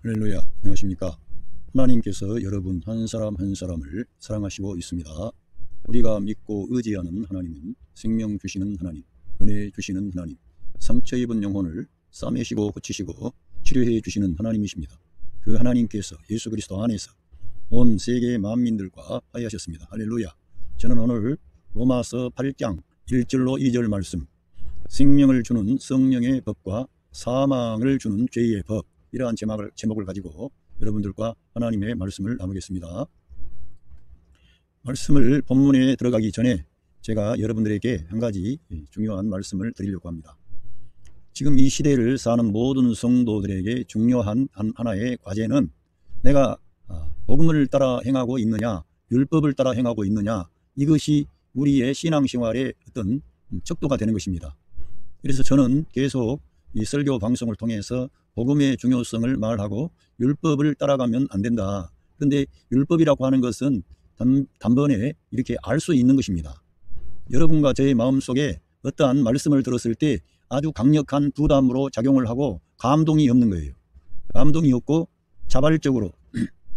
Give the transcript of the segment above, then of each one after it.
할렐루야, 안녕하십니까. 하나님께서 여러분 한 사람 한 사람을 사랑하시고 있습니다. 우리가 믿고 의지하는 하나님은 생명 주시는 하나님, 은혜 주시는 하나님, 상처 입은 영혼을 싸매시고 고치시고 치료해 주시는 하나님이십니다. 그 하나님께서 예수 그리스도 안에서 온 세계 만민들과 화해하셨습니다. 할렐루야. 저는 오늘 로마서 8장 1절로 2절 말씀, 생명을 주는 성령의 법과 사망을 주는 죄의 법, 이러한 제목을 가지고 여러분들과 하나님의 말씀을 나누겠습니다. 말씀을 본문에 들어가기 전에 제가 여러분들에게 한 가지 중요한 말씀을 드리려고 합니다. 지금 이 시대를 사는 모든 성도들에게 중요한 하나의 과제는 내가 복음을 따라 행하고 있느냐, 율법을 따라 행하고 있느냐, 이것이 우리의 신앙생활의 어떤 척도가 되는 것입니다. 그래서 저는 계속 이 설교 방송을 통해서 복음의 중요성을 말하고 율법을 따라가면 안 된다. 그런데 율법이라고 하는 것은 단번에 이렇게 알 수 있는 것입니다. 여러분과 저의 마음속에 어떠한 말씀을 들었을 때 아주 강력한 부담으로 작용을 하고 감동이 없는 거예요. 감동이 없고 자발적으로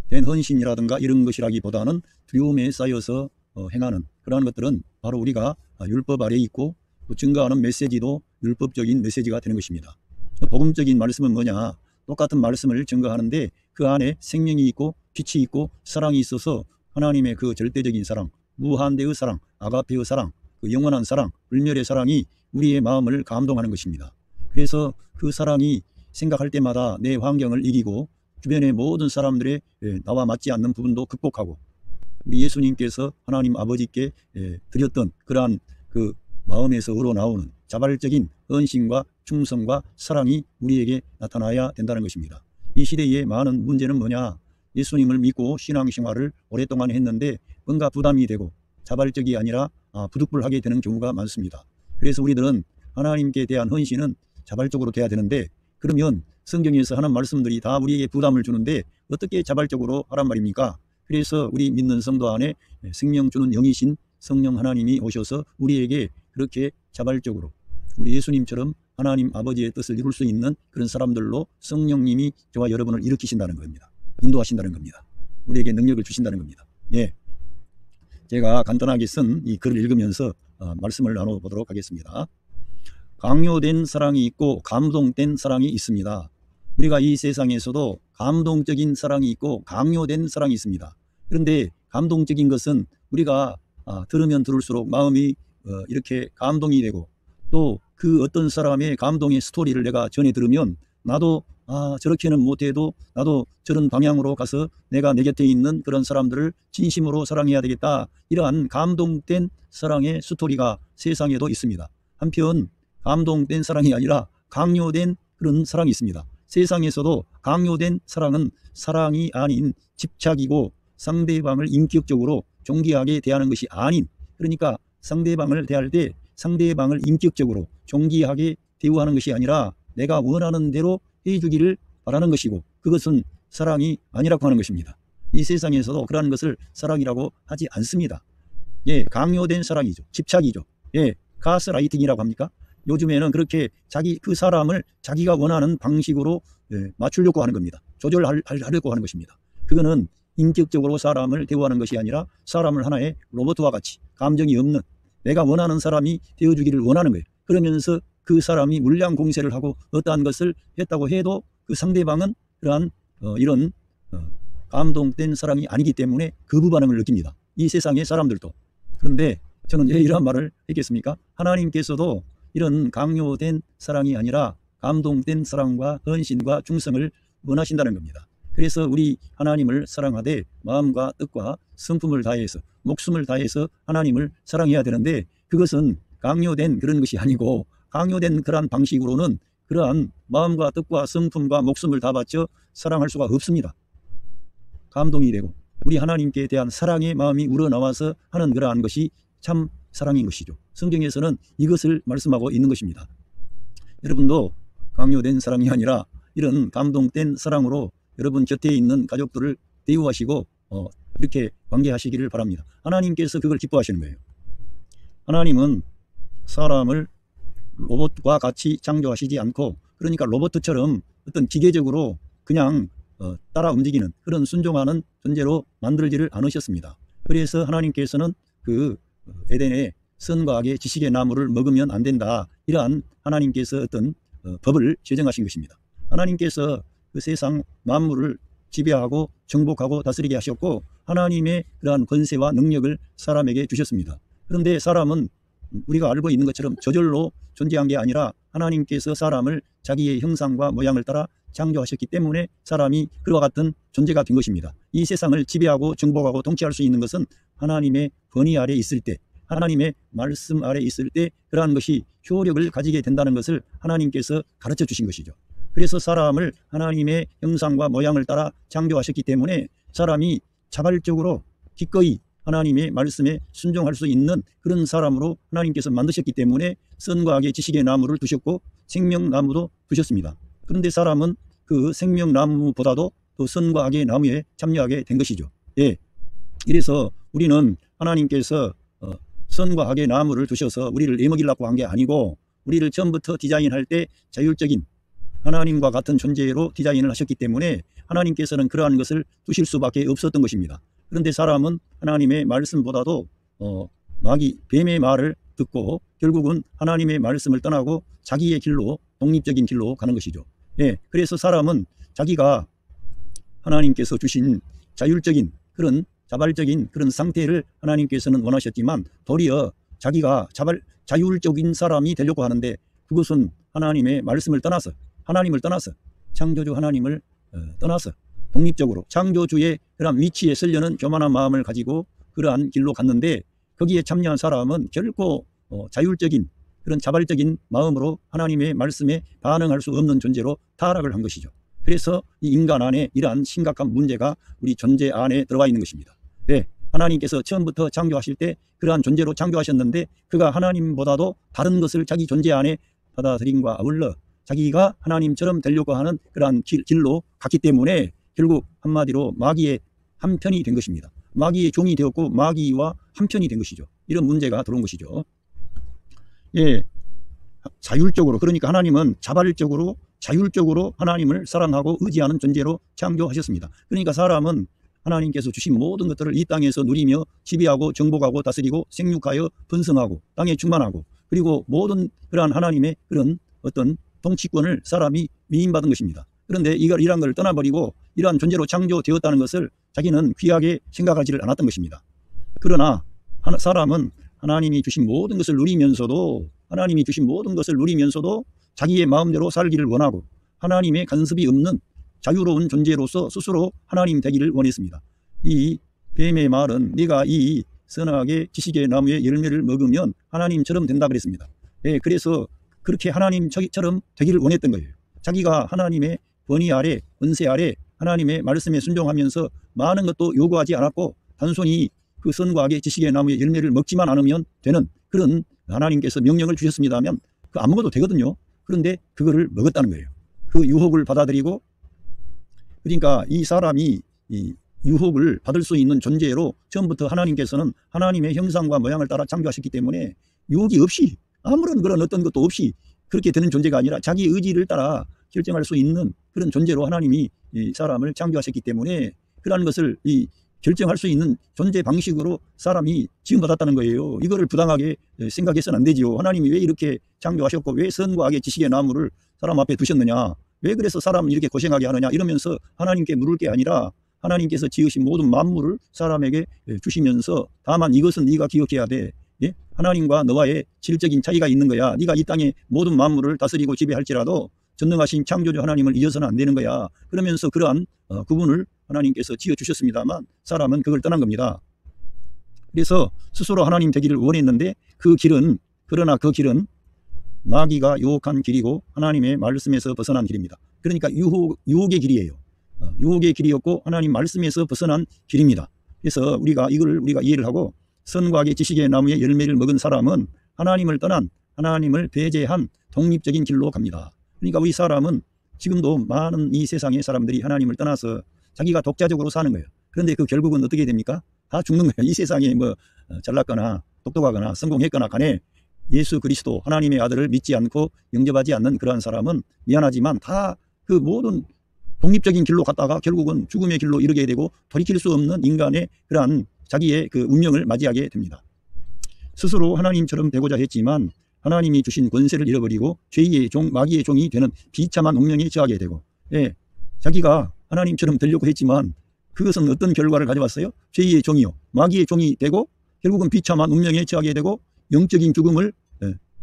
된 헌신이라든가 이런 것이라기보다는 두려움에 쌓여서 행하는 그러한 것들은 바로 우리가 율법 아래에 있고 또 증거하는 메시지도 율법적인 메시지가 되는 것입니다. 복음적인 말씀은 뭐냐? 똑같은 말씀을 증거하는데 그 안에 생명이 있고 빛이 있고 사랑이 있어서 하나님의 그 절대적인 사랑, 무한대의 사랑, 아가페의 사랑, 그 영원한 사랑, 불멸의 사랑이 우리의 마음을 감동하는 것입니다. 그래서 그 사랑이 생각할 때마다 내 환경을 이기고 주변의 모든 사람들의 나와 맞지 않는 부분도 극복하고 우리 예수님께서 하나님 아버지께 드렸던 그러한 그 마음에서 우러나오는 자발적인 헌신과 충성과 사랑이 우리에게 나타나야 된다는 것입니다. 이 시대의 많은 문제는 뭐냐? 예수님을 믿고 신앙생활을 오랫동안 했는데 뭔가 부담이 되고 자발적이 아니라 부득불하게 되는 경우가 많습니다. 그래서 우리들은 하나님께 대한 헌신은 자발적으로 돼야 되는데 그러면 성경에서 하는 말씀들이 다 우리에게 부담을 주는데 어떻게 자발적으로 하란 말입니까? 그래서 우리 믿는 성도 안에 생명 주는 영이신 성령 하나님이 오셔서 우리에게 그렇게 자발적으로 우리 예수님처럼 하나님 아버지의 뜻을 이룰 수 있는 그런 사람들로 성령님이 저와 여러분을 일으키신다는 겁니다. 인도하신다는 겁니다. 우리에게 능력을 주신다는 겁니다. 예, 제가 간단하게 쓴 이 글을 읽으면서 말씀을 나눠보도록 하겠습니다. 강요된 사랑이 있고 감동된 사랑이 있습니다. 우리가 이 세상에서도 감동적인 사랑이 있고 강요된 사랑이 있습니다. 그런데 감동적인 것은 우리가 들으면 들을수록 마음이 이렇게 감동이 되고 또 그 어떤 사람의 감동의 스토리를 내가 전해 들으면 나도 저렇게는 못해도 나도 저런 방향으로 가서 내가 내 곁에 있는 그런 사람들을 진심으로 사랑해야 되겠다. 이러한 감동된 사랑의 스토리가 세상에도 있습니다. 한편 감동된 사랑이 아니라 강요된 그런 사랑이 있습니다. 세상에서도 강요된 사랑은 사랑이 아닌 집착이고 상대방을 인격적으로 존귀하게 대하는 것이 아닌, 그러니까 상대방을 대할 때 상대방을 인격적으로 존귀하게 대우하는 것이 아니라 내가 원하는 대로 해주기를 바라는 것이고 그것은 사랑이 아니라고 하는 것입니다. 이 세상에서도 그러한 것을 사랑이라고 하지 않습니다. 예, 강요된 사랑이죠. 집착이죠. 예, 가스라이팅이라고 합니까? 요즘에는 그렇게 그 사람을 자기가 원하는 방식으로 맞추려고 하는 겁니다. 조절하려고 하는 것입니다. 그거는 인격적으로 사람을 대우하는 것이 아니라 사람을 하나의 로봇과 같이 감정이 없는 내가 원하는 사람이 되어주기를 원하는 거예요. 그러면서 그 사람이 물량 공세를 하고 어떠한 것을 했다고 해도 그 상대방은 그러한 이런 감동된 사랑이 아니기 때문에 거부 반응을 느낍니다. 이 세상의 사람들도. 그런데 저는 왜 이러한 말을 했겠습니까? 하나님께서도 이런 강요된 사랑이 아니라 감동된 사랑과 헌신과 충성을 원하신다는 겁니다. 그래서 우리 하나님을 사랑하되 마음과 뜻과 성품을 다해서 목숨을 다해서 하나님을 사랑해야 되는데 그것은 강요된 그런 것이 아니고 강요된 그러한 방식으로는 그러한 마음과 뜻과 성품과 목숨을 다 바쳐 사랑할 수가 없습니다. 감동이 되고 우리 하나님께 대한 사랑의 마음이 우러나와서 하는 그러한 것이 참 사랑인 것이죠. 성경에서는 이것을 말씀하고 있는 것입니다. 여러분도 강요된 사랑이 아니라 이런 감동된 사랑으로 여러분 곁에 있는 가족들을 대우하시고 이렇게 관계하시기를 바랍니다. 하나님께서 그걸 기뻐하시는 거예요. 하나님은 사람을 로봇과 같이 창조하시지 않고 그러니까 로봇처럼 어떤 기계적으로 그냥 따라 움직이는 그런 순종하는 존재로 만들지를 않으셨습니다. 그래서 하나님께서는 그 에덴의 선과 악의 지식의 나무를 먹으면 안 된다, 이러한 하나님께서 어떤 법을 제정하신 것입니다. 하나님께서 그 세상 만물을 지배하고 정복하고 다스리게 하셨고 하나님의 그러한 권세와 능력을 사람에게 주셨습니다. 그런데 사람은 우리가 알고 있는 것처럼 저절로 존재한 게 아니라 하나님께서 사람을 자기의 형상과 모양을 따라 창조하셨기 때문에 사람이 그와 같은 존재가 된 것입니다. 이 세상을 지배하고 정복하고 통치할 수 있는 것은 하나님의 권위 아래 있을 때, 하나님의 말씀 아래 있을 때 그러한 것이 효력을 가지게 된다는 것을 하나님께서 가르쳐 주신 것이죠. 그래서 사람을 하나님의 형상과 모양을 따라 창조하셨기 때문에 사람이 자발적으로 기꺼이 하나님의 말씀에 순종할 수 있는 그런 사람으로 하나님께서 만드셨기 때문에 선과 악의 지식의 나무를 두셨고 생명나무도 두셨습니다. 그런데 사람은 그 생명나무보다도 또 선과 악의 나무에 참여하게 된 것이죠. 예. 이래서 우리는 하나님께서 선과 악의 나무를 두셔서 우리를 애먹이려고 한 게 아니고 우리를 처음부터 디자인할 때 자율적인 하나님과 같은 존재로 디자인을 하셨기 때문에 하나님께서는 그러한 것을 두실 수밖에 없었던 것입니다. 그런데 사람은 하나님의 말씀보다도 뱀의 말을 듣고 결국은 하나님의 말씀을 떠나고 자기의 길로, 독립적인 길로 가는 것이죠. 예, 그래서 사람은 자기가 하나님께서 주신 자율적인 그런 자발적인 그런 상태를 하나님께서는 원하셨지만 도리어 자기가 자율적인 사람이 되려고 하는데 그것은 하나님의 말씀을 떠나서, 하나님을 떠나서, 창조주 하나님을 떠나서 독립적으로 창조주의 그런 위치에 서려는 교만한 마음을 가지고 그러한 길로 갔는데 거기에 참여한 사람은 결코 자율적인 그런 자발적인 마음으로 하나님의 말씀에 반응할 수 없는 존재로 타락을 한 것이죠. 그래서 이 인간 안에 이러한 심각한 문제가 우리 존재 안에 들어와 있는 것입니다. 네, 하나님께서 처음부터 창조하실 때 그러한 존재로 창조하셨는데 그가 하나님보다도 다른 것을 자기 존재 안에 받아들임과 아울러 자기가 하나님처럼 되려고 하는 그러한 길로 갔기 때문에 결국 한마디로 마귀의 한편이 된 것입니다. 마귀의 종이 되었고 마귀와 한편이 된 것이죠. 이런 문제가 들어온 것이죠. 예, 자율적으로, 그러니까 하나님은 자발적으로 자율적으로 하나님을 사랑하고 의지하는 존재로 창조하셨습니다. 그러니까 사람은 하나님께서 주신 모든 것들을 이 땅에서 누리며 지배하고 정복하고 다스리고 생육하여 번성하고 땅에 충만하고 그리고 모든 그러한 하나님의 그런 어떤 통치권을 사람이 위임받은 것입니다. 그런데 이러한 걸 떠나버리고 이러한 존재로 창조되었다는 것을 자기는 귀하게 생각하지를 않았던 것입니다. 그러나 사람은 하나님이 주신 모든 것을 누리면서도 자기의 마음대로 살기를 원하고 하나님의 간섭이 없는 자유로운 존재로서 스스로 하나님 되기를 원했습니다. 이 뱀의 말은 네가 이 선악의 지식의 나무의 열매를 먹으면 하나님처럼 된다 그랬습니다. 예, 그래서 그렇게 하나님처럼 되기를 원했던 거예요. 자기가 하나님의 권위 아래, 권세 아래 하나님의 말씀에 순종하면서 많은 것도 요구하지 않았고 단순히 그 선과 악의 지식의 나무의 열매를 먹지만 않으면 되는 그런 하나님께서 명령을 주셨습니다면 그 안 먹어도 되거든요. 그런데 그거를 먹었다는 거예요. 그 유혹을 받아들이고, 그러니까 이 사람이 이 유혹을 받을 수 있는 존재로 처음부터 하나님께서는 하나님의 형상과 모양을 따라 창조하셨기 때문에 유혹이 없이 아무런 그런 어떤 것도 없이 그렇게 되는 존재가 아니라 자기 의지를 따라 결정할 수 있는 그런 존재로 하나님이 이 사람을 창조하셨기 때문에 그러한 것을 이 결정할 수 있는 존재 방식으로 사람이 지음받았다는 거예요. 이거를 부당하게 생각해서는 안 되지요. 하나님이 왜 이렇게 창조하셨고 왜 선과 악의 지식의 나무를 사람 앞에 두셨느냐, 왜 그래서 사람을 이렇게 고생하게 하느냐, 이러면서 하나님께 물을 게 아니라 하나님께서 지으신 모든 만물을 사람에게 주시면서 다만 이것은 네가 기억해야 돼. 예? 하나님과 너와의 질적인 차이가 있는 거야. 네가 이 땅의 모든 만물을 다스리고 지배할지라도 전능하신 창조주 하나님을 잊어서는 안 되는 거야. 그러면서 그러한 구분을 하나님께서 지어주셨습니다만 사람은 그걸 떠난 겁니다. 그래서 스스로 하나님 되기를 원했는데 그러나 그 길은 마귀가 유혹한 길이고 하나님의 말씀에서 벗어난 길입니다. 그러니까 유혹의 길이에요. 유혹의 길이었고 하나님 말씀에서 벗어난 길입니다. 그래서 우리가 이해를 하고 선과 악의 지식의 나무의 열매를 먹은 사람은 하나님을 떠난, 하나님을 배제한 독립적인 길로 갑니다. 그러니까 우리 사람은 지금도 많은 이 세상의 사람들이 하나님을 떠나서 자기가 독자적으로 사는 거예요. 그런데 그 결국은 어떻게 됩니까? 다 죽는 거예요. 이 세상에 뭐 잘났거나 똑똑하거나 성공했거나 간에 예수 그리스도 하나님의 아들을 믿지 않고 영접하지 않는 그러한 사람은 미안하지만 다 그 모든 독립적인 길로 갔다가 결국은 죽음의 길로 이르게 되고 돌이킬 수 없는 인간의 그러한 자기의 그 운명을 맞이하게 됩니다. 스스로 하나님처럼 되고자 했지만 하나님이 주신 권세를 잃어버리고 죄의 종, 마귀의 종이 되는 비참한 운명에 처하게 되고, 자기가 하나님처럼 되려고 했지만 그것은 어떤 결과를 가져왔어요? 죄의 종이요, 마귀의 종이 되고 결국은 비참한 운명에 처하게 되고 영적인 죽음을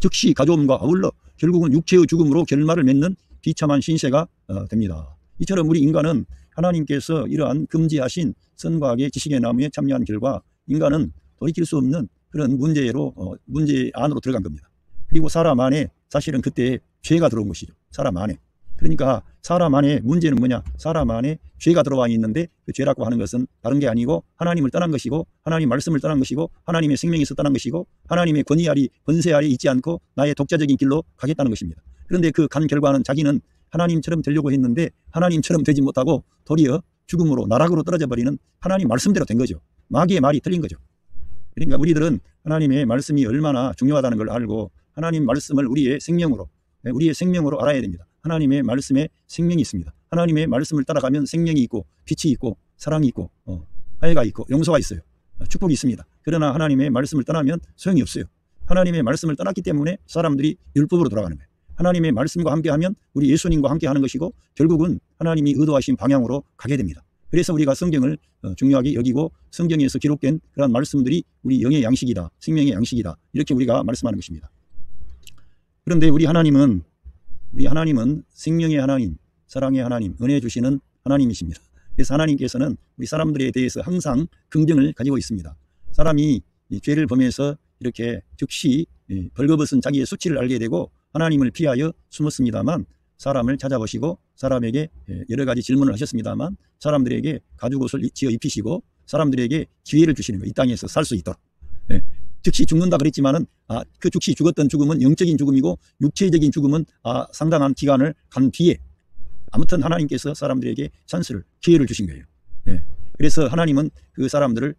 즉시 가져옴과 아울러 결국은 육체의 죽음으로 결말을 맺는 비참한 신세가 됩니다. 이처럼 우리 인간은 하나님께서 이러한 금지하신 선과 악의 지식의 나무에 참여한 결과 인간은 돌이킬 수 없는 그런 문제 안으로 들어간 겁니다. 그리고 사람 안에 사실은 그때 죄가 들어온 것이죠. 사람 안에. 그러니까 사람 안에 문제는 뭐냐? 사람 안에 죄가 들어와 있는데 그 죄라고 하는 것은 다른 게 아니고 하나님을 떠난 것이고 하나님 말씀을 떠난 것이고 하나님의 생명에서 떠난 것이고 하나님의 권세 아래 있지 않고 나의 독자적인 길로 가겠다는 것입니다. 그런데 그 간 결과는 자기는 하나님처럼 되려고 했는데 하나님처럼 되지 못하고 도리어 죽음으로 나락으로 떨어져 버리는 하나님 말씀대로 된 거죠. 마귀의 말이 틀린 거죠. 그러니까 우리들은 하나님의 말씀이 얼마나 중요하다는 걸 알고 하나님 말씀을 우리의 생명으로 알아야 됩니다. 하나님의 말씀에 생명이 있습니다. 하나님의 말씀을 따라가면 생명이 있고 빛이 있고 사랑이 있고 화해가 있고 용서가 있어요. 축복이 있습니다. 그러나 하나님의 말씀을 떠나면 소용이 없어요. 하나님의 말씀을 떠났기 때문에 사람들이 율법으로 돌아가는 거예요. 하나님의 말씀과 함께하면 우리 예수님과 함께하는 것이고 결국은 하나님이 의도하신 방향으로 가게 됩니다. 그래서 우리가 성경을 중요하게 여기고 성경에서 기록된 그런 말씀들이 우리 영의 양식이다, 생명의 양식이다, 이렇게 우리가 말씀하는 것입니다. 그런데 우리 하나님은 생명의 하나님, 사랑의 하나님, 은혜 주시는 하나님이십니다. 그래서 하나님께서는 우리 사람들에 대해서 항상 긍정을 가지고 있습니다. 사람이 죄를 범해서 이렇게 즉시 벌거벗은 자기의 수치를 알게 되고 하나님을 피하여 숨었습니다만 사람을 찾아보시고 사람에게 여러 가지 질문을 하셨습니다만 사람들에게 가죽옷을 지어 입히시고 사람들에게 기회를 주시는 거예요. 이 땅에서 살 수 있도록. 즉시 죽는다 그랬지만은 그 즉시 죽었던 죽음은 영적인 죽음이고 육체적인 죽음은 상당한 기간을 간 뒤에 아무튼 하나님께서 사람들에게 찬스를 기회를 주신 거예요. 그래서 하나님은 그 사람들을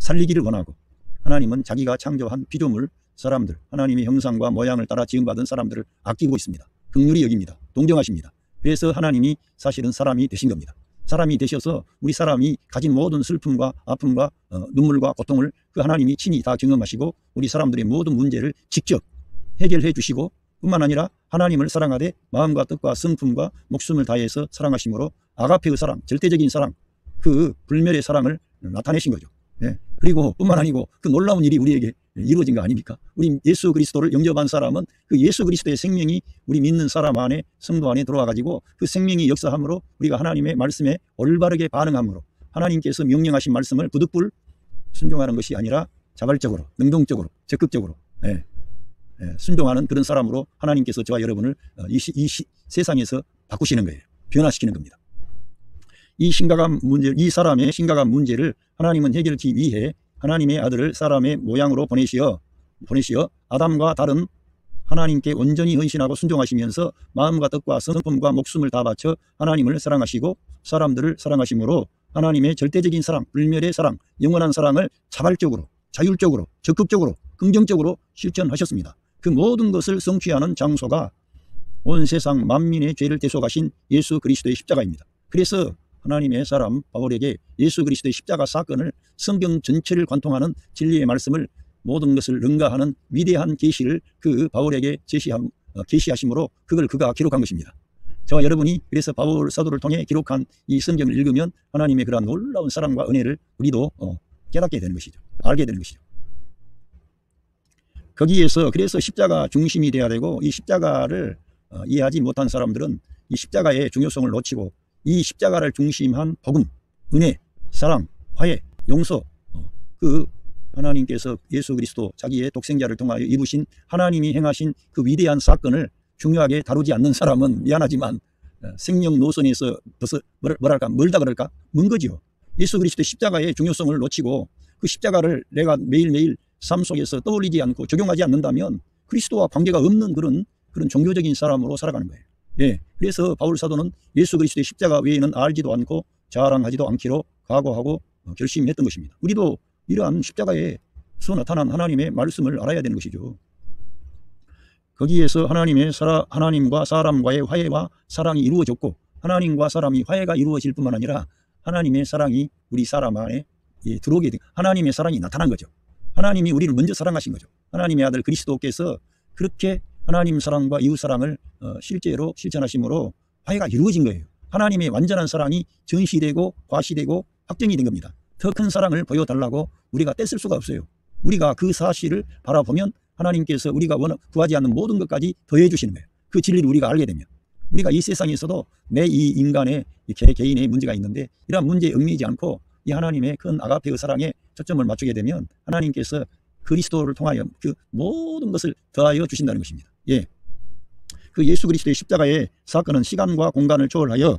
살리기를 원하고 하나님은 자기가 창조한 피조물 사람들 하나님의 형상과 모양을 따라 지음받은 사람들을 아끼고 있습니다. 긍휼히 여깁니다. 동정하십니다. 그래서 하나님이 사실은 사람이 되신 겁니다. 사람이 되셔서 우리 사람이 가진 모든 슬픔과 아픔과 눈물과 고통을 그 하나님이 친히 다 경험하시고 우리 사람들의 모든 문제를 직접 해결해 주시고 뿐만 아니라 하나님을 사랑하되 마음과 뜻과 성품과 목숨을 다해서 사랑하심으로 아가페의 사랑, 절대적인 사랑, 그 불멸의 사랑을 나타내신 거죠. 그리고 뿐만 아니고 그 놀라운 일이 우리에게 이루어진 거 아닙니까? 우리 예수 그리스도를 영접한 사람은 그 예수 그리스도의 생명이 우리 믿는 사람 안에 성도 안에 들어와 가지고 그 생명이 역사함으로 우리가 하나님의 말씀에 올바르게 반응함으로 하나님께서 명령하신 말씀을 부득불 순종하는 것이 아니라 자발적으로 능동적으로 적극적으로 순종하는 그런 사람으로 하나님께서 저와 여러분을 이 세상에서 바꾸시는 거예요. 변화시키는 겁니다. 이 사람의 심각한 문제를 하나님은 해결하기 위해 하나님의 아들을 사람의 모양으로 보내시어 아담과 다른 하나님께 온전히 헌신하고 순종하시면서 마음과 뜻과 성품과 목숨을 다 바쳐 하나님을 사랑하시고 사람들을 사랑하심으로 하나님의 절대적인 사랑, 불멸의 사랑, 영원한 사랑을 자발적으로, 자율적으로, 적극적으로, 긍정적으로 실천하셨습니다. 그 모든 것을 성취하는 장소가 온 세상 만민의 죄를 대속하신 예수 그리스도의 십자가입니다. 그래서 하나님의 사람 바울에게 예수 그리스도의 십자가 사건을 성경 전체를 관통하는 진리의 말씀을 모든 것을 능가하는 위대한 계시를 그 바울에게 계시하심으로 그걸 그가 기록한 것입니다. 저와 여러분이 그래서 바울 사도를 통해 기록한 이 성경을 읽으면 하나님의 그러한 놀라운 사랑과 은혜를 우리도 깨닫게 되는 것이죠. 알게 되는 것이죠. 거기에서 그래서 십자가 중심이 되어야 되고 이 십자가를 이해하지 못한 사람들은 이 십자가의 중요성을 놓치고 이 십자가를 중심한 복음, 은혜, 사랑, 화해, 용서 그 하나님께서 예수 그리스도 자기의 독생자를 통하여 입으신 하나님이 행하신 그 위대한 사건을 중요하게 다루지 않는 사람은 미안하지만 생명 노선에서 벌써 멀다 그럴까? 먼 거죠. 예수 그리스도의 십자가의 중요성을 놓치고 그 십자가를 내가 매일매일 삶 속에서 떠올리지 않고 적용하지 않는다면 그리스도와 관계가 없는 그런 종교적인 사람으로 살아가는 거예요. 그래서 바울 사도는 예수 그리스도의 십자가 외에는 알지도 않고 자랑하지도 않기로 각오하고 결심했던 것입니다. 우리도 이러한 십자가에서 나타난 하나님의 말씀을 알아야 되는 것이죠. 거기에서 하나님과 사람과의 화해와 사랑이 이루어졌고 하나님과 사람이 화해가 이루어질 뿐만 아니라 하나님의 사랑이 우리 사람 안에 들어오게 된, 하나님의 사랑이 나타난 거죠. 하나님이 우리를 먼저 사랑하신 거죠. 하나님의 아들 그리스도께서 그렇게 하나님 사랑과 이웃 사랑을 실제로 실천하심으로 화해가 이루어진 거예요. 하나님의 완전한 사랑이 전시되고 과시되고 확정이 된 겁니다. 더 큰 사랑을 보여달라고 우리가 떼쓸 수가 없어요. 우리가 그 사실을 바라보면 하나님께서 우리가 구하지 않는 모든 것까지 더해 주시는 거예요. 그 진리를 우리가 알게 되면 우리가 이 세상에서도 내 이 인간의 개인의 문제가 있는데 이러한 문제에 얽매이지 않고 이 하나님의 큰 아가페의 사랑에 초점을 맞추게 되면 하나님께서 그리스도를 통하여 그 모든 것을 더하여 주신다는 것입니다. 예. 그 예수 그리스도의 십자가의 사건은 시간과 공간을 초월하여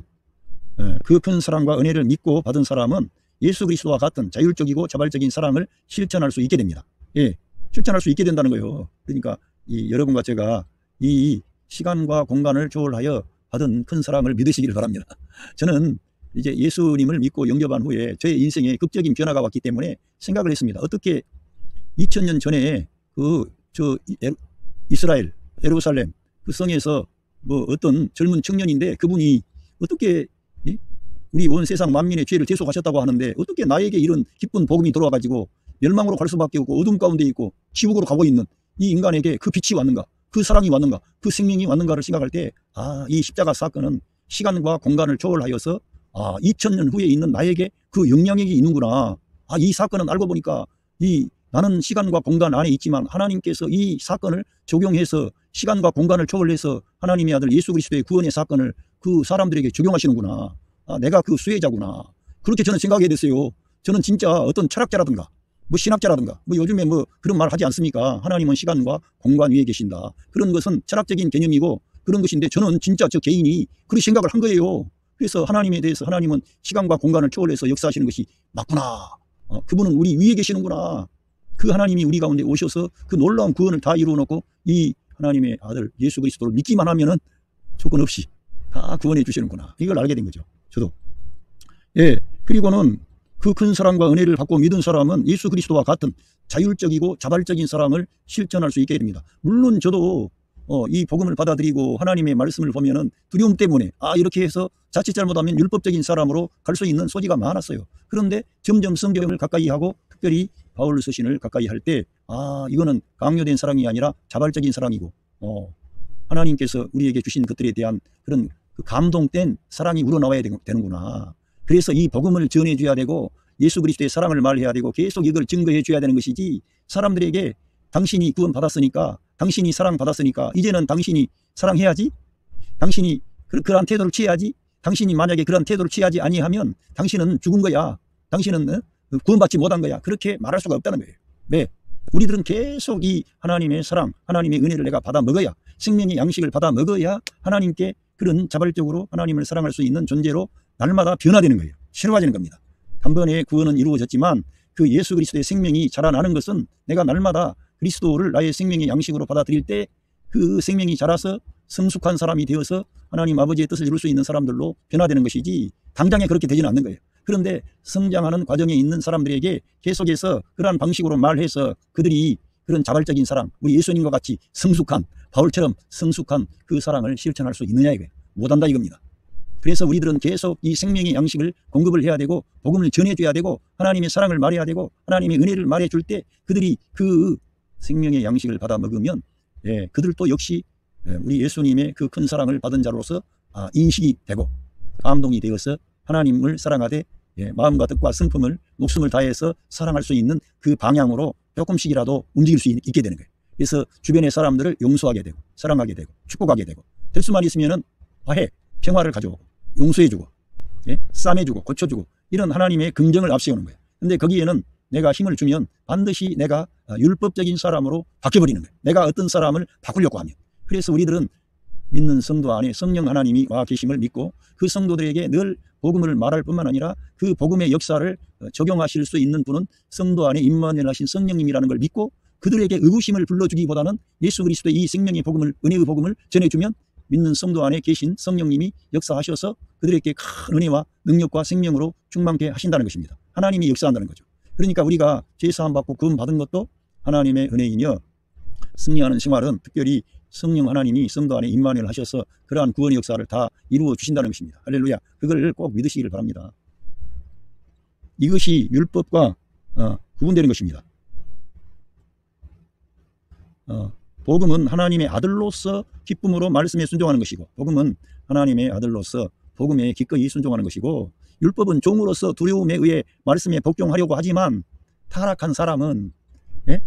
그 큰 사랑과 은혜를 믿고 받은 사람은 예수 그리스도와 같은 자율적이고 자발적인 사랑을 실천할 수 있게 됩니다. 예. 실천할 수 있게 된다는 거예요. 그러니까 여러분과 제가 이 시간과 공간을 초월하여 받은 큰 사랑을 믿으시기를 바랍니다. 저는 이제 예수님을 믿고 영접한 후에 저의 인생에 극적인 변화가 왔기 때문에 생각을 했습니다. 어떻게 2000년 전에 이스라엘 예루살렘 그 성에서 어떤 젊은 청년인데 그분이 어떻게 우리 온 세상 만민의 죄를 대속하셨다고 하는데 어떻게 나에게 이런 기쁜 복음이 들어와 가지고 멸망으로 갈 수밖에 없고 어둠 가운데 있고 지옥으로 가고 있는 이 인간에게 그 빛이 왔는가, 그 사랑이 왔는가, 그 생명이 왔는가를 생각할 때 이 십자가 사건은 시간과 공간을 초월하여서 2000년 후에 있는 나에게 그 영향력이 있는구나. 이 사건은 알고 보니까 나는 시간과 공간 안에 있지만 하나님께서 이 사건을 적용해서 시간과 공간을 초월해서 하나님의 아들 예수 그리스도의 구원의 사건을 그 사람들에게 적용하시는구나. 내가 그 수혜자구나. 그렇게 저는 생각하게 됐어요. 저는 진짜 어떤 철학자라든가 신학자라든가 요즘에 그런 말 하지 않습니까? 하나님은 시간과 공간 위에 계신다. 그런 것은 철학적인 개념이고 그런 것인데 저는 진짜 저 개인이 그렇게 생각을 한 거예요. 그래서 하나님에 대해서 하나님은 시간과 공간을 초월해서 역사하시는 것이 맞구나. 그분은 우리 위에 계시는구나. 그 하나님이 우리 가운데 오셔서 그 놀라운 구원을 다 이루어놓고 이 하나님의 아들 예수 그리스도를 믿기만 하면은 조건 없이 다 구원해 주시는구나. 이걸 알게 된 거죠. 저도. 예. 그리고는 그 큰 사랑과 은혜를 받고 믿은 사람은 예수 그리스도와 같은 자율적이고 자발적인 사랑을 실천할 수 있게 됩니다. 물론 저도 이 복음을 받아들이고 하나님의 말씀을 보면은 두려움 때문에 이렇게 해서 자칫 잘못하면 율법적인 사람으로 갈 수 있는 소지가 많았어요. 그런데 점점 성경을 가까이 하고 특별히 바울 서신을 가까이 할 때 이거는 강요된 사랑이 아니라 자발적인 사랑이고 하나님께서 우리에게 주신 것들에 대한 그런 그 감동된 사랑이 우러나와야 되는구나. 그래서 이 복음을 전해줘야 되고 예수 그리스도의 사랑을 말해야 되고 계속 이걸 증거해 줘야 되는 것이지 사람들에게 당신이 구원 받았으니까 당신이 사랑 받았으니까 이제는 당신이 사랑해야지 당신이 그러한 태도를 취해야지 당신이 만약에 그런 태도를 취하지 아니하면 당신은 죽은 거야. 당신은 구원받지 못한 거야. 그렇게 말할 수가 없다는 거예요. 왜? 우리들은 계속 이 하나님의 사랑 하나님의 은혜를 내가 받아 먹어야 생명의 양식을 받아 먹어야 하나님께 그런 자발적으로 하나님을 사랑할 수 있는 존재로 날마다 변화되는 거예요. 새로워지는 겁니다. 단번에 구원은 이루어졌지만 그 예수 그리스도의 생명이 자라나는 것은 내가 날마다 그리스도를 나의 생명의 양식으로 받아들일 때 그 생명이 자라서 성숙한 사람이 되어서 하나님 아버지의 뜻을 이룰 수 있는 사람들로 변화되는 것이지 당장에 그렇게 되지는 않는 거예요. 그런데 성장하는 과정에 있는 사람들에게 계속해서 그러한 방식으로 말해서 그들이 그런 자발적인 사랑, 우리 예수님과 같이 성숙한 바울처럼 성숙한 그 사랑을 실천할 수 있느냐 이거예요. 못한다 이겁니다. 그래서 우리들은 계속 이 생명의 양식을 공급을 해야 되고 복음을 전해줘야 되고 하나님의 사랑을 말해야 되고 하나님의 은혜를 말해줄 때 그들이 그 생명의 양식을 받아 먹으면 그들도 역시 우리 예수님의 그 큰 사랑을 받은 자로서 인식이 되고 감동이 되어서 하나님을 사랑하되 마음과 뜻과 성품을 목숨을 다해서 사랑할 수 있는 그 방향으로 조금씩이라도 움직일 수 있게 되는 거예요. 그래서 주변의 사람들을 용서하게 되고 사랑하게 되고 축복하게 되고 될 수만 있으면은 화해, 평화를 가져오고 용서해주고 싸매주고 고쳐주고 이런 하나님의 긍정을 앞세우는 거예요. 근데 거기에는 내가 힘을 주면 반드시 내가 율법적인 사람으로 바뀌어버리는 거예요. 내가 어떤 사람을 바꾸려고 하면. 그래서 우리들은 믿는 성도 안에 성령 하나님이 와 계심을 믿고 그 성도들에게 늘 복음을 말할 뿐만 아니라 그 복음의 역사를 적용하실 수 있는 분은 성도 안에 임마누엘 하신 성령님이라는 걸 믿고 그들에게 의구심을 불러주기보다는 예수 그리스도의 이 생명의 복음을 은혜의 복음을 전해주면 믿는 성도 안에 계신 성령님이 역사하셔서 그들에게 큰 은혜와 능력과 생명으로 충만케 하신다는 것입니다. 하나님이 역사한다는 거죠. 그러니까 우리가 죄사함 받고 구원 받은 것도 하나님의 은혜이며 승리하는 생활은 특별히 성령 하나님이 성도 안에 임마누엘 하셔서 그러한 구원의 역사를 다 이루어 주신다는 것입니다. 할렐루야. 그걸 꼭 믿으시기를 바랍니다. 이것이 율법과 구분되는 것입니다. 복음은 하나님의 아들로서 기쁨으로 말씀에 순종하는 것이고, 복음은 하나님의 아들로서 복음에 기꺼이 순종하는 것이고, 율법은 종으로서 두려움에 의해 말씀에 복종하려고 하지만 타락한 사람은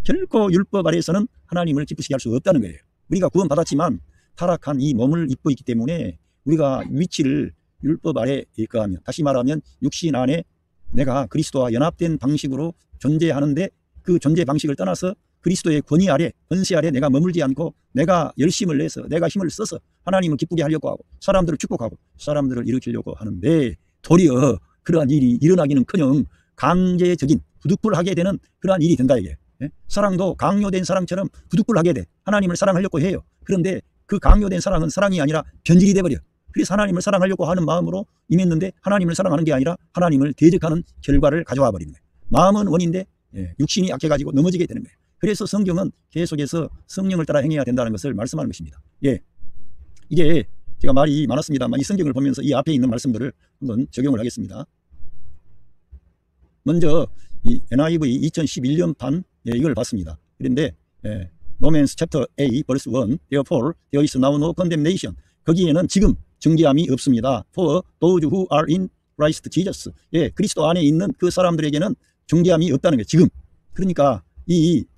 결코 율법 아래에서는 하나님을 기쁘시게 할 수 없다는 거예요. 우리가 구원받았지만 타락한 이 몸을 입고 있기 때문에 우리가 위치를 율법 아래에 거하면, 다시 말하면 육신 안에 내가 그리스도와 연합된 방식으로 존재하는데, 그 존재 방식을 떠나서 그리스도의 권위 아래, 권세 아래 내가 머물지 않고 내가 열심을 내서 내가 힘을 써서 하나님을 기쁘게 하려고 하고 사람들을 축복하고 사람들을 일으키려고 하는데, 도리어 그러한 일이 일어나기는커녕 강제적인 부득불하게 되는 그러한 일이 된다 이게. 사랑도 강요된 사랑처럼 부득불하게 돼. 하나님을 사랑하려고 해요. 그런데 그 강요된 사랑은 사랑이 아니라 변질이 돼버려. 그래서 하나님을 사랑하려고 하는 마음으로 임했는데 하나님을 사랑하는 게 아니라 하나님을 대적하는 결과를 가져와 버리는 거예요. 마음은 원인데 육신이 약해가지고 넘어지게 되는 거예요. 그래서 성경은 계속해서 성령을 따라 행해야 된다는 것을 말씀하는 것입니다. 이게 제가 말이 많았습니다만 이 성경을 보면서 이 앞에 있는 말씀들을 한번 적용을 하겠습니다. 먼저 이 NIV 2011년판 이걸 봤습니다. 그런데 Romans chapter 8 verse 1 Therefore there is now no condemnation. 거기에는 지금 정죄함이 없습니다. For those who are in Christ Jesus. 그리스도 안에 있는 그 사람들에게는 정죄함이 없다는 거예요. 지금. 그러니까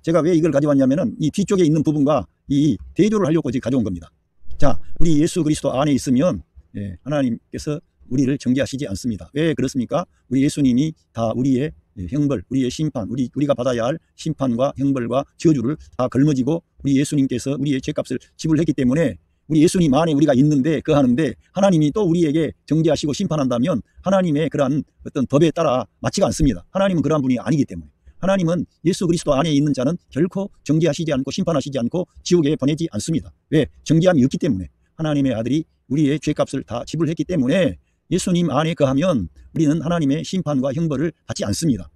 제가 왜 이걸 가져왔냐면은 이 뒤쪽에 있는 부분과 이 대조를 하려고 지금 가져온 겁니다. 자, 우리 예수 그리스도 안에 있으면 하나님께서 우리를 정죄하시지 않습니다. 왜 그렇습니까? 우리 예수님이 다 우리의 형벌, 우리의 심판, 우리가 받아야 할 심판과 형벌과 저주를 다 걸머지고 우리 예수님께서 우리의 죄값을 지불했기 때문에 우리 예수님 안에 우리가 있는데 거하는데 하나님이 또 우리에게 정죄하시고 심판한다면 하나님의 그러한 어떤 법에 따라 맞지가 않습니다. 하나님은 그러한 분이 아니기 때문에. 하나님은 예수 그리스도 안에 있는 자는 결코 정죄하시지 않고 심판하시지 않고 지옥에 보내지 않습니다. 왜? 정죄함이 없기 때문에. 하나님의 아들이 우리의 죄값을 다 지불했기 때문에 예수님 안에 거하면 우리는 하나님의 심판과 형벌을 받지 않습니다.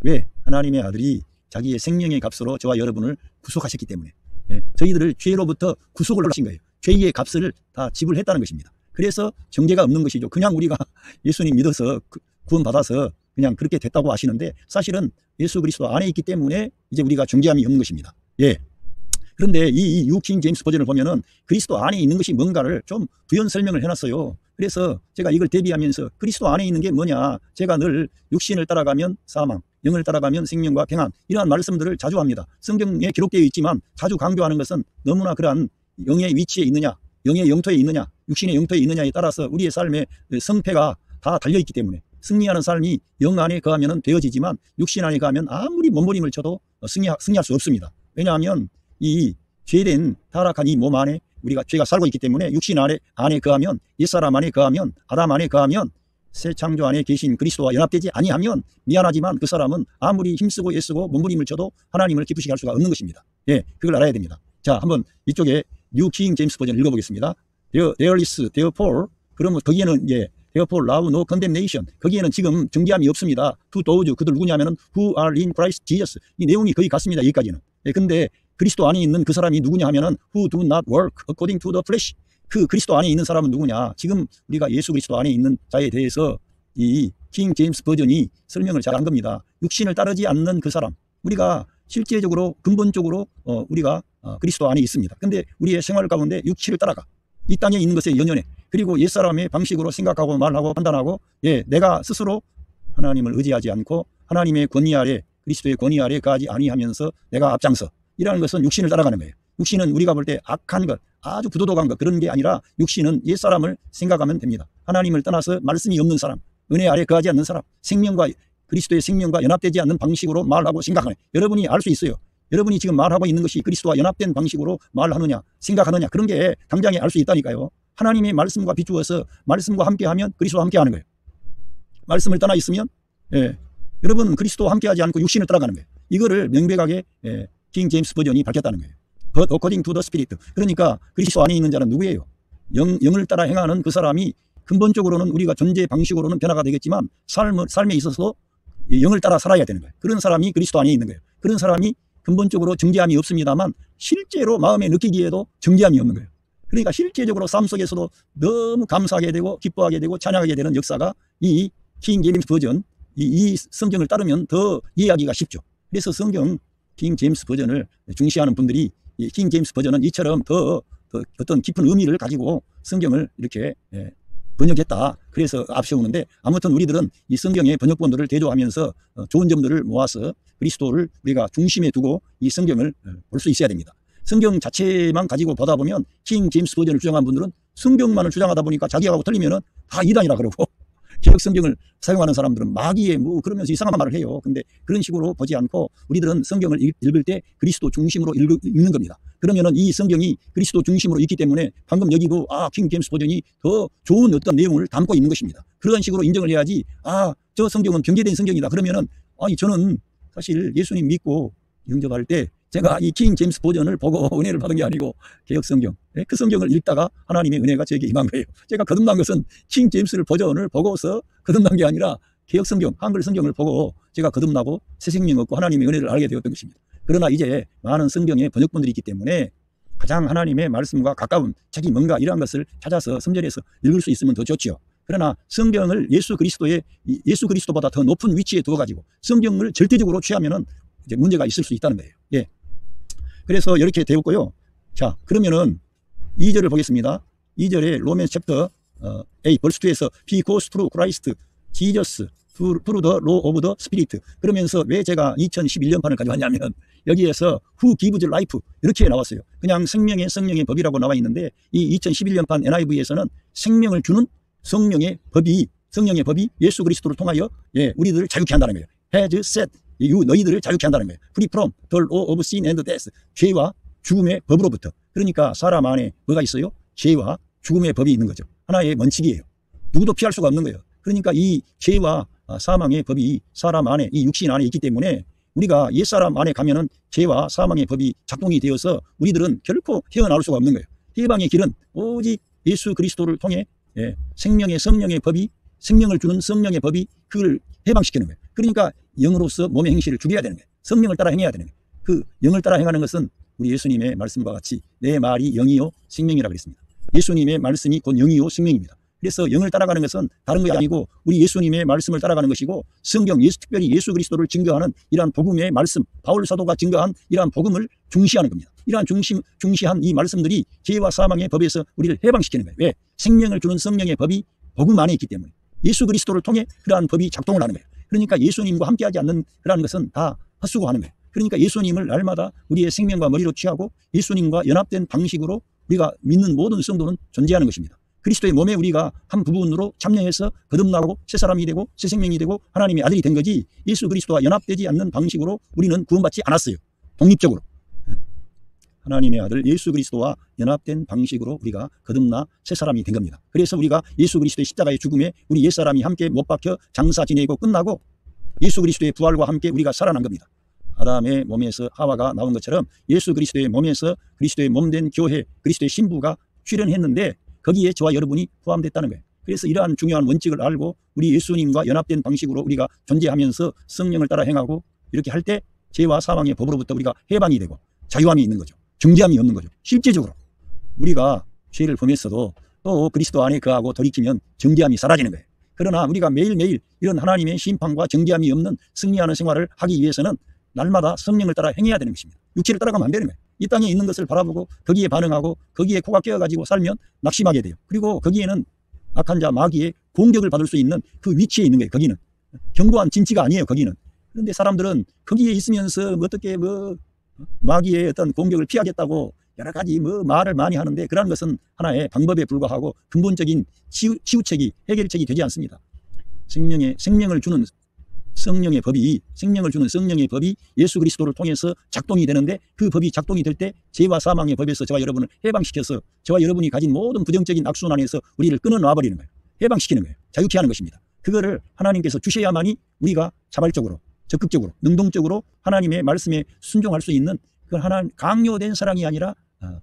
왜? 하나님의 아들이 자기의 생명의 값으로 저와 여러분을 구속하셨기 때문에. 저희들을 죄로부터 구속을 하신 거예요. 죄의 값을 다 지불했다는 것입니다. 그래서 정죄가 없는 것이죠. 그냥 우리가 예수님 믿어서 구원받아서 그냥 그렇게 됐다고 하시는데 사실은 예수 그리스도 안에 있기 때문에 이제 우리가 정죄함이 없는 것입니다. 그런데 이 뉴킹 제임스 버전을 보면은 그리스도 안에 있는 것이 뭔가를 좀 부연 설명을 해놨어요. 그래서 제가 이걸 대비하면서 그리스도 안에 있는 게 뭐냐, 제가 늘 육신을 따라가면 사망, 영을 따라가면 생명과 평안, 이러한 말씀들을 자주 합니다. 성경에 기록되어 있지만 자주 강조하는 것은 너무나 그러한 영의 위치에 있느냐, 영의 영토에 있느냐, 육신의 영토에 있느냐에 따라서 우리의 삶의 성패가 다 달려있기 때문에 승리하는 삶이 영 안에 거하면 되어지지만 육신 안에 거하면 아무리 몸부림을 쳐도 승리할 수 없습니다. 왜냐하면 이 죄된 타락한 이 몸 안에 우리가 죄가 살고 있기 때문에 육신 안에 거하면, 옛사람 안에 거하면, 아담 안에 거하면 새 창조 안에 계신 그리스도와 연합되지 아니하면 미안하지만 그 사람은 아무리 힘쓰고 애쓰고 몸부림을 쳐도 하나님을 기쁘시게 할 수가 없는 것입니다. 그걸 알아야 됩니다. 자, 한번 이쪽에 뉴 킹 제임스 버전 읽어보겠습니다. There is therefore, 그러면 거기에는 therefore now no condemnation, 거기에는 지금 정죄함이 없습니다. To those, 그들 누구냐면은 who are in Christ Jesus. 이 내용이 거의 같습니다. 여기까지는. 근데 그리스도 안에 있는 그 사람이 누구냐 하면은 who do not work according to the flesh. 그 그리스도 안에 있는 사람은 누구냐? 지금 우리가 예수 그리스도 안에 있는 자에 대해서 이 킹 제임스 버전이 설명을 잘 한 겁니다. 육신을 따르지 않는 그 사람. 우리가 실제적으로 근본적으로 우리가 그리스도 안에 있습니다. 근데 우리의 생활 가운데 육체를 따라가. 이 땅에 있는 것에 연연해. 그리고 옛사람의 방식으로 생각하고 말하고 판단하고 내가 스스로 하나님을 의지하지 않고 하나님의 권위 아래, 그리스도의 권위 아래 가지 아니하면서 내가 앞장서. 이라는 것은 육신을 따라가는 거예요. 육신은 우리가 볼 때 악한 것, 아주 부도덕한 것, 그런 게 아니라 육신은 옛사람을 생각하면 됩니다. 하나님을 떠나서 말씀이 없는 사람, 은혜 아래 거하지 않는 사람, 그리스도의 생명과 연합되지 않는 방식으로 말하고 생각하는, 여러분이 알 수 있어요. 여러분이 지금 말하고 있는 것이 그리스도와 연합된 방식으로 말하느냐 생각하느냐, 그런 게 당장에 알 수 있다니까요. 하나님의 말씀과 비추어서 말씀과 함께하면 그리스도와 함께하는 거예요. 말씀을 떠나 있으면 여러분 그리스도와 함께하지 않고 육신을 따라가는 거예요. 이거를 명백하게 킹 제임스 버전이 밝혔다는 거예요. But according to the Spirit. 그러니까 그리스도 안에 있는 자는 누구예요? 영을 따라 행하는 그 사람이 근본적으로는 우리가 존재 방식으로는 변화가 되겠지만 삶에 있어서 영을 따라 살아야 되는 거예요. 그런 사람이 그리스도 안에 있는 거예요. 그런 사람이 근본적으로 정죄함이 없습니다만 실제로 마음에 느끼기에도 정죄함이 없는 거예요. 그러니까 실제적으로 삶 속에서도 너무 감사하게 되고 기뻐하게 되고 찬양하게 되는 역사가 이 킹 제임스 버전, 이 성경을 따르면 더 이해하기가 쉽죠. 그래서 성경 킹 제임스 버전을 중시하는 분들이 이 킹 제임스 버전은 이처럼 더 어떤 깊은 의미를 가지고 성경을 이렇게 번역했다. 그래서 앞세우는데, 아무튼 우리들은 이 성경의 번역본들을 대조하면서 좋은 점들을 모아서 그리스도를 우리가 중심에 두고 이 성경을 볼 수 있어야 됩니다. 성경 자체만 가지고 보다 보면 킹 제임스 버전을 주장한 분들은 성경만을 주장하다 보니까 자기하고 틀리면은 다 이단이라 그러고 개혁 성경을 사용하는 사람들은 마귀에 뭐 그러면서 이상한 말을 해요. 근데 그런 식으로 보지 않고 우리들은 성경을 읽을 때 그리스도 중심으로 읽는 겁니다. 그러면은 이 성경이 그리스도 중심으로 있기 때문에 방금 여기도 킹 제임스 버전이 더 좋은 어떤 내용을 담고 있는 것입니다. 그런 식으로 인정을 해야지 저 성경은 변개된 성경이다 그러면은 저는 사실 예수님 믿고 영접할 때 제가 이 킹 제임스 버전을 보고 은혜를 받은 게 아니고 개혁 성경, 그 성경을 읽다가 하나님의 은혜가 제게 임한 거예요. 제가 거듭난 것은 킹 제임스 버전을 보고서 거듭난 게 아니라 개혁 성경, 한글 성경을 보고 제가 거듭나고 새 생명 얻고 하나님의 은혜를 알게 되었던 것입니다. 그러나 이제 많은 성경의 번역본들이 있기 때문에 가장 하나님의 말씀과 가까운 책이 뭔가 이러한 것을 찾아서 선별해서 읽을 수 있으면 더 좋지요. 그러나 성경을 예수 그리스도보다 더 높은 위치에 두어가지고 성경을 절대적으로 취하면은 이제 문제가 있을 수 있다는 거예요. 예. 그래서 이렇게 되었고요. 자, 그러면은 2절을 보겠습니다. 2절에 로맨스 챕터 8 벌스 2에서 because through Christ Jesus through the law of the Spirit, 그러면서 왜 제가 2011년판을 가져왔냐면 여기에서 who gives life 이렇게 나왔어요. 그냥 성령의 법이라고 나와 있는데 이 2011년판 NIV에서는 생명을 주는 성령의 법이 예수 그리스도를 통하여 우리들을 자유케 한다는 거예요. has set 너희들을 자유케 한다는 거예요. Free from the law of sin and death, 죄와 죽음의 법으로부터. 그러니까 사람 안에 뭐가 있어요? 죄와 죽음의 법이 있는 거죠. 하나의 원칙이에요. 누구도 피할 수가 없는 거예요. 그러니까 이 죄와 사망의 법이 사람 안에, 이 육신 안에 있기 때문에 우리가 옛사람 안에 가면은 죄와 사망의 법이 작동이 되어서 우리들은 결코 헤어나올 수가 없는 거예요. 해방의 길은 오직 예수 그리스도를 통해 성령의 법이, 생명을 주는 성령의 법이 그걸 해방시키는 거예요. 그러니까 영으로서 몸의 행실을 죽여야 되는 거예요. 성령을 따라 행해야 되는 거예요. 그 영을 따라 행하는 것은 우리 예수님의 말씀과 같이 내 말이 영이요 생명이라고 그랬습니다. 예수님의 말씀이 곧 영이요 생명입니다. 그래서 영을 따라가는 것은 다른 것이 아니고 우리 예수님의 말씀을 따라가는 것이고, 성경, 특별히 예수 그리스도를 증거하는 이러한 복음의 말씀, 바울 사도가 증거한 이러한 복음을 중시하는 겁니다. 이러한 중시한 이 말씀들이 죄와 사망의 법에서 우리를 해방시키는 거예요. 왜? 생명을 주는 성령의 법이 복음 안에 있기 때문에 예수 그리스도를 통해 그러한 법이 작동을 하는 거예요. 그러니까 예수님과 함께하지 않는 그러한 것은 다 헛수고 하는 거예요. 그러니까 예수님을 날마다 우리의 생명과 머리로 취하고 예수님과 연합된 방식으로 우리가 믿는 모든 성도는 존재하는 것입니다. 그리스도의 몸에 우리가 한 부분으로 참여해서 거듭나고 새 사람이 되고 새 생명이 되고 하나님의 아들이 된 거지, 예수 그리스도와 연합되지 않는 방식으로 우리는 구원받지 않았어요. 독립적으로. 하나님의 아들 예수 그리스도와 연합된 방식으로 우리가 거듭나 새 사람이 된 겁니다. 그래서 우리가 예수 그리스도의 십자가의 죽음에 우리 옛사람이 함께 못 박혀 장사 지내고 끝나고 예수 그리스도의 부활과 함께 우리가 살아난 겁니다. 아담의 몸에서 하와가 나온 것처럼 예수 그리스도의 몸에서 그리스도의 몸된 교회, 그리스도의 신부가 출현했는데 거기에 저와 여러분이 포함됐다는 거예요. 그래서 이러한 중요한 원칙을 알고 우리 예수님과 연합된 방식으로 우리가 존재하면서 성령을 따라 행하고 이렇게 할 때 죄와 사망의 법으로부터 우리가 해방이 되고 자유함이 있는 거죠. 정죄함이 없는 거죠. 실제적으로 우리가 죄를 범했어도 또 그리스도 안에 거하고 돌이키면 정죄함이 사라지는 거예요. 그러나 우리가 매일매일 이런 하나님의 심판과 정죄함이 없는 승리하는 생활을 하기 위해서는 날마다 성령을 따라 행해야 되는 것입니다. 육체를 따라가면 안 되는 거예요. 이 땅에 있는 것을 바라보고 거기에 반응하고 거기에 코가 끼어가지고 살면 낙심하게 돼요. 그리고 거기에는 악한 자 마귀의 공격을 받을 수 있는 그 위치에 있는 거예요. 거기는 견고한 진치가 아니에요. 거기는. 그런데 사람들은 거기에 있으면서 어떻게 마귀의 어떤 공격을 피하겠다고 여러 가지 말을 많이 하는데, 그러한 것은 하나의 방법에 불과하고 근본적인 치유책이, 해결책이 되지 않습니다. 생명을 주는 성령의 법이 예수 그리스도를 통해서 작동이 되는데, 그 법이 작동이 될 때 죄와 사망의 법에서 저와 여러분을 해방시켜서 저와 여러분이 가진 모든 부정적인 악순환에서 우리를 끊어놔버리는 거예요. 해방시키는 거예요. 자유케 하는 것입니다. 그거를 하나님께서 주셔야만이 우리가 자발적으로, 적극적으로, 능동적으로 하나님의 말씀에 순종할 수 있는, 그건 하나님 강요된 사랑이 아니라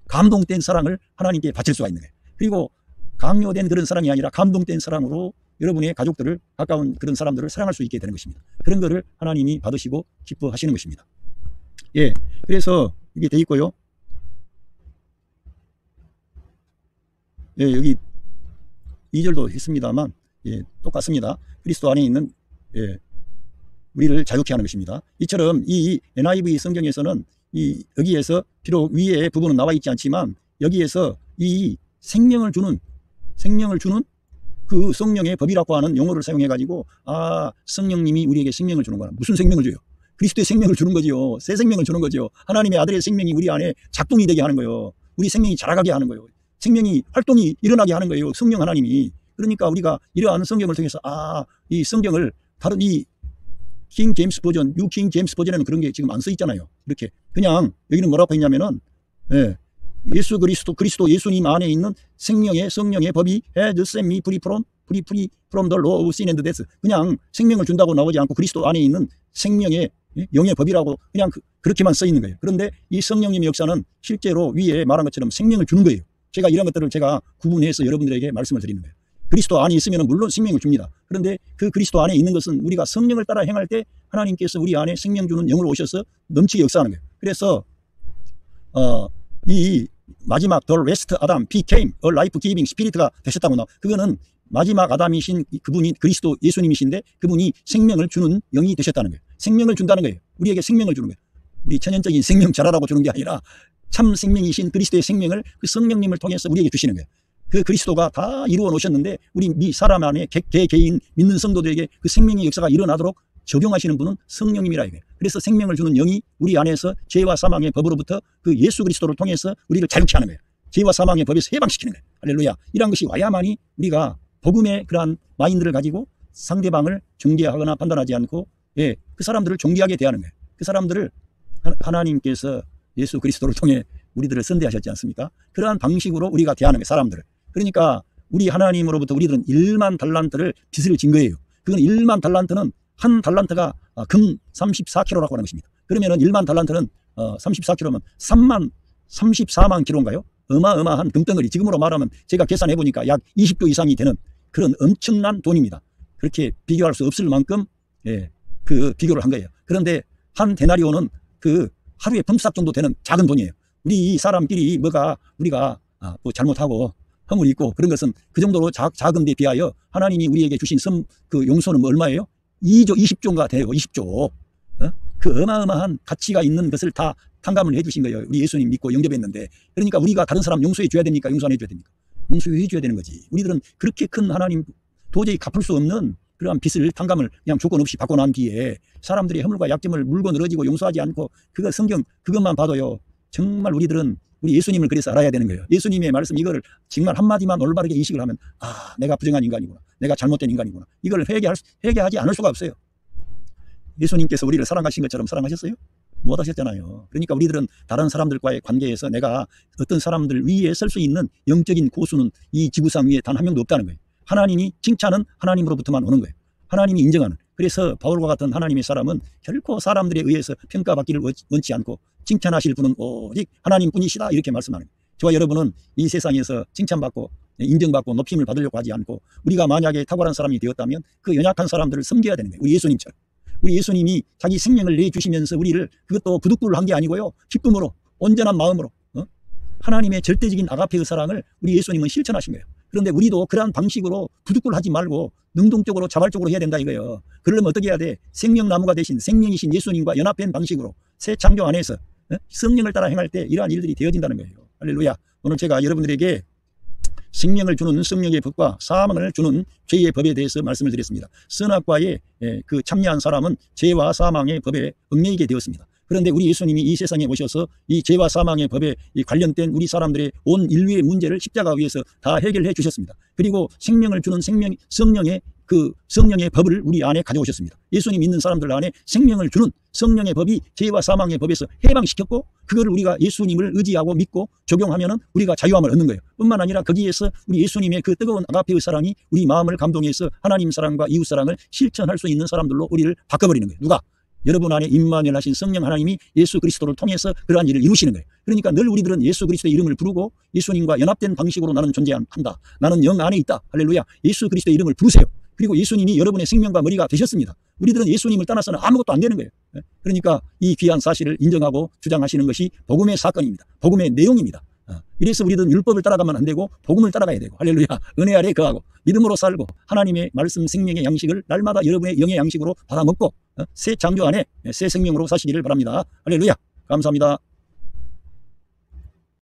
감동된 사랑을 하나님께 바칠 수가 있는 거예요. 그리고 강요된 그런 사랑이 아니라 감동된 사랑으로 여러분의 가족들을, 가까운 그런 사람들을 사랑할 수 있게 되는 것입니다. 그런 거를 하나님이 받으시고 기뻐하시는 것입니다. 예. 그래서 이게 돼 있고요. 예, 여기 2절도 했습니다만, 예, 똑같습니다. 그리스도 안에 있는, 예, 우리를 자유케 하는 것입니다. 이처럼 이 NIV 성경에서는 여기에서 비록 위에 부분은 나와 있지 않지만 여기에서 이 생명을 주는 그 성령의 법이라고 하는 용어를 사용해 가지고, 아, 성령님이 우리에게 생명을 주는구나. 무슨 생명을 줘요? 그리스도의 생명을 주는 거지요. 새 생명을 주는 거지요. 하나님의 아들의 생명이 우리 안에 작동이 되게 하는 거예요. 우리 생명이 자라가게 하는 거예요. 생명이 활동이 일어나게 하는 거예요. 성령 하나님이. 그러니까 우리가 이러한 성경을 통해서, 아, 이 성경을 다른 이 킹 제임스 버전, 뉴 킹 제임스 버전에는 그런 게 지금 안 써 있잖아요. 이렇게 그냥 여기는 뭐라고 했냐면은, 예, 예수 그리스도 예수님 안에 있는 생명의 성령의 법이 has set me free from the law of sin and death. 그냥 생명을 준다고 나오지 않고 그리스도 안에 있는 생명의 영의 법이라고 그냥 그렇게만 써 있는 거예요. 그런데 이 성령님의 역사는 실제로 위에 말한 것처럼 생명을 주는 거예요. 제가 이런 것들을 제가 구분해서 여러분들에게 말씀을 드리는 거예요. 그리스도 안에 있으면 물론 생명을 줍니다. 그런데 그 그리스도 안에 있는 것은 우리가 성령을 따라 행할 때 하나님께서 우리 안에 생명 주는 영으로 오셔서 넘치게 역사하는 거예요. 그래서 이 마지막 The last Adam became a life-giving spirit가 되셨다고 나와. 그거는 마지막 아담이신 그분이 그리스도 예수님이신데 그분이 생명을 주는 영이 되셨다는 거예요. 생명을 준다는 거예요. 우리에게 생명을 주는 거예요. 우리 천연적인 생명 자라라고 주는 게 아니라 참 생명이신 그리스도의 생명을 그 성령님을 통해서 우리에게 주시는 거예요. 그 그리스도가 다 이루어 놓으셨는데 우리 사람 안에 개개인 믿는 성도들에게 그 생명의 역사가 일어나도록 적용하시는 분은 성령님이라 이거예요. 그래서 생명을 주는 영이 우리 안에서 죄와 사망의 법으로부터 그 예수 그리스도를 통해서 우리를 자유케 하는 거예요. 죄와 사망의 법에서 해방시키는 거예요. 할렐루야. 이러한 것이 와야만이 우리가 복음의 그러한 마인드를 가지고 상대방을 정죄하거나 판단하지 않고, 예, 그 사람들을 존귀하게 대하는 거예요. 그 사람들을 하나님께서 예수 그리스도를 통해 우리들을 선대하셨지 않습니까? 그러한 방식으로 우리가 대하는 거예요. 사람들을. 그러니까 우리 하나님으로부터 우리들은 1만 달란트를 빚을 진 거예요. 그건 1만 달란트는 한 달란트가 금 34kg라고 하는 것입니다. 그러면은 1만 달란트는 34kg면 34만 킬로인가요? 어마어마한 금덩어리. 지금으로 말하면 제가 계산해 보니까 약 20조 이상이 되는 그런 엄청난 돈입니다. 그렇게 비교할 수 없을 만큼, 예, 그 비교를 한 거예요. 그런데 한 데나리온은 그 하루에 품삯 정도 되는 작은 돈이에요. 우리 사람끼리 우리가 뭐 잘못하고 허물이 있고 그런 것은 그 정도로 작은 데 비하여 하나님이 우리에게 주신 그 용서는 뭐 얼마예요? 2조 20조인가 돼요. 20조. 그 어마어마한 가치가 있는 것을 다 탕감을 해주신 거예요. 우리 예수님 믿고 영접했는데. 그러니까 우리가 다른 사람 용서해 줘야 됩니까? 용서 안 해줘야 됩니까? 용서해 줘야 되는 거지. 우리들은 그렇게 큰 하나님 도저히 갚을 수 없는 그러한 빚을 탕감을 그냥 조건 없이 받고 난 뒤에 사람들의 허물과 약점을 물고 늘어지고 용서하지 않고 성경 그것만 봐도요. 정말 우리들은 우리 예수님을 그래서 알아야 되는 거예요. 예수님의 말씀 이거를 정말 한마디만 올바르게 인식을 하면, 아, 내가 부정한 인간이구나. 내가 잘못된 인간이구나. 이걸 회개하지 않을 수가 없어요. 예수님께서 우리를 사랑하신 것처럼 사랑하셨어요? 못 하셨잖아요. 그러니까 우리들은 다른 사람들과의 관계에서 내가 어떤 사람들 위에 설 수 있는 영적인 고수는 이 지구상 위에 단 한 명도 없다는 거예요. 하나님이 칭찬은 하나님으로부터만 오는 거예요. 하나님이 인정하는. 그래서 바울과 같은 하나님의 사람은 결코 사람들에 의해서 평가받기를 원치 않고 칭찬하실 분은 오직 하나님뿐이시다 이렇게 말씀하는 거예요. 저와 여러분은 이 세상에서 칭찬받고 인정받고 높임을 받으려고 하지 않고 우리가 만약에 탁월한 사람이 되었다면 그 연약한 사람들을 섬겨야 되는 거예요. 우리 예수님처럼. 우리 예수님이 자기 생명을 내주시면서 우리를 그것도 부득불을 한 게 아니고요. 기쁨으로 온전한 마음으로 하나님의 절대적인 아가페의 사랑을 우리 예수님은 실천하신 거예요. 그런데 우리도 그러한 방식으로 부득불 하지 말고 능동적으로 자발적으로 해야 된다 이거예요. 그러려면 어떻게 해야 돼? 생명나무가 되신 생명이신 예수님과 연합된 방식으로 새 창조 안에서 성령을 따라 행할 때 이러한 일들이 되어진다는 거예요. 할렐루야. 오늘 제가 여러분들에게 생명을 주는 성령의 법과 사망을 주는 죄의 법에 대해서 말씀을 드렸습니다. 선악과에 그 참여한 사람은 죄와 사망의 법에 얽매이게 되었습니다. 그런데 우리 예수님이 이 세상에 오셔서 이 죄와 사망의 법에 관련된 우리 사람들의 온 인류의 문제를 십자가 위에서 다 해결해 주셨습니다. 그리고 생명을 주는 성령의 법을 우리 안에 가져오셨습니다. 예수님 믿는 사람들 안에 생명을 주는 성령의 법이 죄와 사망의 법에서 해방시켰고 그거를 우리가 예수님을 의지하고 믿고 적용하면은 우리가 자유함을 얻는 거예요. 뿐만 아니라 거기에서 우리 예수님의 그 뜨거운 아가페의 사랑이 우리 마음을 감동해서 하나님 사랑과 이웃 사랑을 실천할 수 있는 사람들로 우리를 바꿔버리는 거예요. 누가? 여러분 안에 임마누엘 하신 성령 하나님이 예수 그리스도를 통해서 그러한 일을 이루시는 거예요. 그러니까 늘 우리들은 예수 그리스도의 이름을 부르고 예수님과 연합된 방식으로 나는 존재한다. 나는 영 안에 있다. 할렐루야. 예수 그리스도의 이름을 부르세요. 그리고 예수님이 여러분의 생명과 머리가 되셨습니다. 우리들은 예수님을 떠나서는 아무것도 안 되는 거예요. 그러니까 이 귀한 사실을 인정하고 주장하시는 것이 복음의 사건입니다. 복음의 내용입니다. 이래서 우리들은 율법을 따라가면 안 되고 복음을 따라가야 되고, 할렐루야, 은혜 아래 거하고 믿음으로 살고 하나님의 말씀 생명의 양식을 날마다 여러분의 영의 양식으로 받아먹고 새 창조 안에 새 생명으로 사시기를 바랍니다. 할렐루야. 감사합니다.